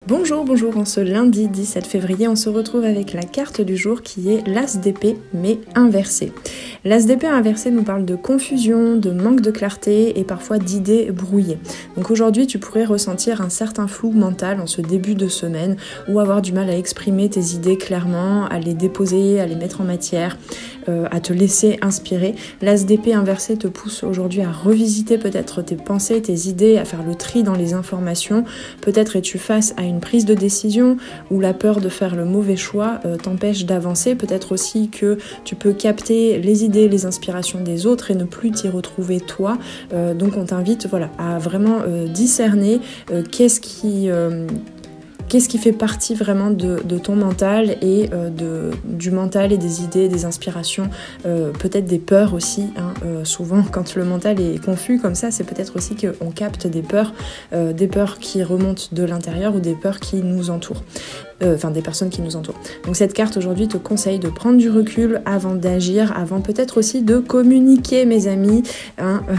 Bonjour, en ce lundi 17 février, on se retrouve avec la carte du jour qui est l'As d'épée, mais inversée. L'As d'épée inversée nous parle de confusion, de manque de clarté et parfois d'idées brouillées. Donc aujourd'hui, tu pourrais ressentir un certain flou mental en ce début de semaine ou avoir du mal à exprimer tes idées clairement, à les déposer, à les mettre en matière, à te laisser inspirer. L'As d'épée inversée te pousse aujourd'hui à revisiter peut-être tes pensées, tes idées, à faire le tri dans les informations. Peut-être es-tu face à une prise de décision où la peur de faire le mauvais choix t'empêche d'avancer. Peut-être aussi que tu peux capter les idées, les inspirations des autres et ne plus t'y retrouver toi. Donc on t'invite à vraiment discerner qu'est-ce qui fait partie vraiment de ton mental et du mental et des idées, des inspirations, peut-être des peurs aussi. Souvent, quand le mental est confus comme ça, c'est peut-être aussi qu'on capte des peurs qui remontent de l'intérieur ou des peurs qui nous entourent. Des personnes qui nous entourent. Donc cette carte aujourd'hui te conseille de prendre du recul avant d'agir, avant peut-être aussi de communiquer, mes amis.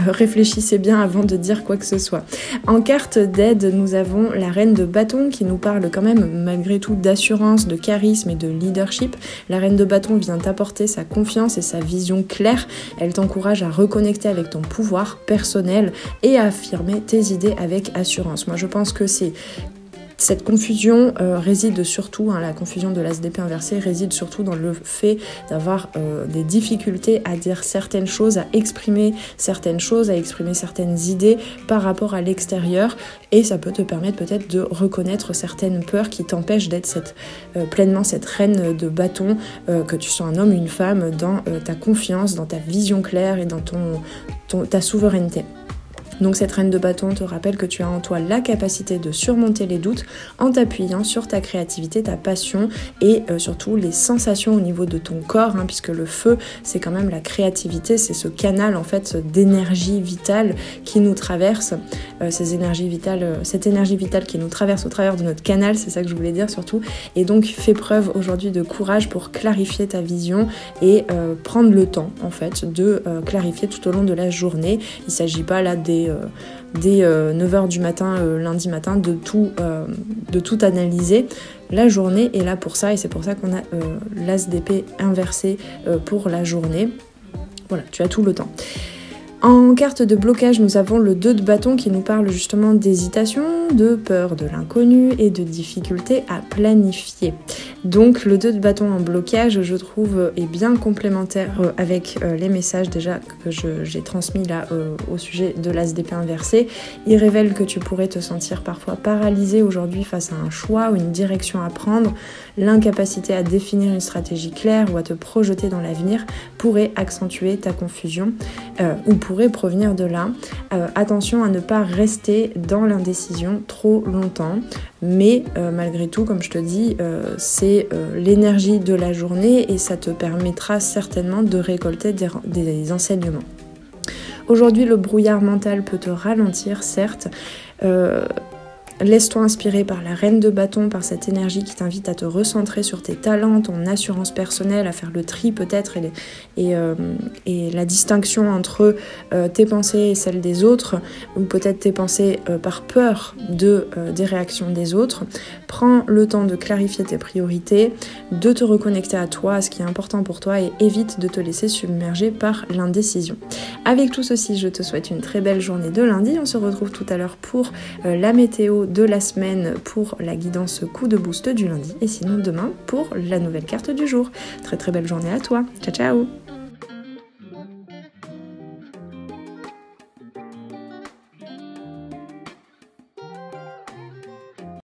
Réfléchissez bien avant de dire quoi que ce soit. En carte d'aide, nous avons la reine de bâton qui nous parle quand même malgré tout d'assurance, de charisme et de leadership. La reine de bâton vient t'apporter sa confiance et sa vision claire. Elle t'encourage à reconnecter avec ton pouvoir personnel et à affirmer tes idées avec assurance. Moi je pense que cette confusion réside surtout, la confusion de l'As d'épée inversée réside surtout dans le fait d'avoir des difficultés à dire certaines choses, à exprimer certaines choses, à exprimer certaines idées par rapport à l'extérieur, et ça peut te permettre peut-être de reconnaître certaines peurs qui t'empêchent d'être pleinement cette reine de bâton, que tu sois un homme ou une femme, dans ta confiance, dans ta vision claire et dans ta souveraineté. Donc cette reine de bâton te rappelle que tu as en toi la capacité de surmonter les doutes en t'appuyant sur ta créativité, ta passion et surtout les sensations au niveau de ton corps, puisque le feu c'est quand même la créativité, c'est ce canal en fait d'énergie vitale qui nous traverse, cette énergie vitale qui nous traverse au travers de notre canal, c'est ça que je voulais dire surtout, et donc fais preuve aujourd'hui de courage pour clarifier ta vision et prendre le temps en fait de clarifier tout au long de la journée. Il ne s'agit pas là dès 9h du matin, lundi matin, de tout analyser. La journée est là pour ça et c'est pour ça qu'on a l'As d'épée inversé pour la journée. Voilà, tu as tout le temps. En carte de blocage, nous avons le 2 de bâton qui nous parle justement d'hésitation, de peur de l'inconnu et de difficulté à planifier. Donc le 2 de bâton en blocage, je trouve, est bien complémentaire avec les messages déjà que j'ai transmis là au sujet de l'As d'épée inversé. Il révèle que tu pourrais te sentir parfois paralysé aujourd'hui face à un choix ou une direction à prendre. L'incapacité à définir une stratégie claire ou à te projeter dans l'avenir pourrait accentuer ta confusion ou pourrait provenir de là. Attention à ne pas rester dans l'indécision trop longtemps, mais malgré tout, comme je te dis, c'est l'énergie de la journée et ça te permettra certainement de récolter des enseignements. Aujourd'hui, le brouillard mental peut te ralentir, certes. Laisse-toi inspirer par la reine de bâton, par cette énergie qui t'invite à te recentrer sur tes talents, ton assurance personnelle, à faire le tri peut-être et la distinction entre tes pensées et celles des autres, ou peut-être tes pensées par peur des réactions des autres. Prends le temps de clarifier tes priorités, de te reconnecter à toi, à ce qui est important pour toi et évite de te laisser submerger par l'indécision. Avec tout ceci, je te souhaite une très belle journée de lundi. On se retrouve tout à l'heure pour la météo de la semaine, pour la guidance coup de boost du lundi et sinon demain pour la nouvelle carte du jour. Très très belle journée à toi. Ciao ciao.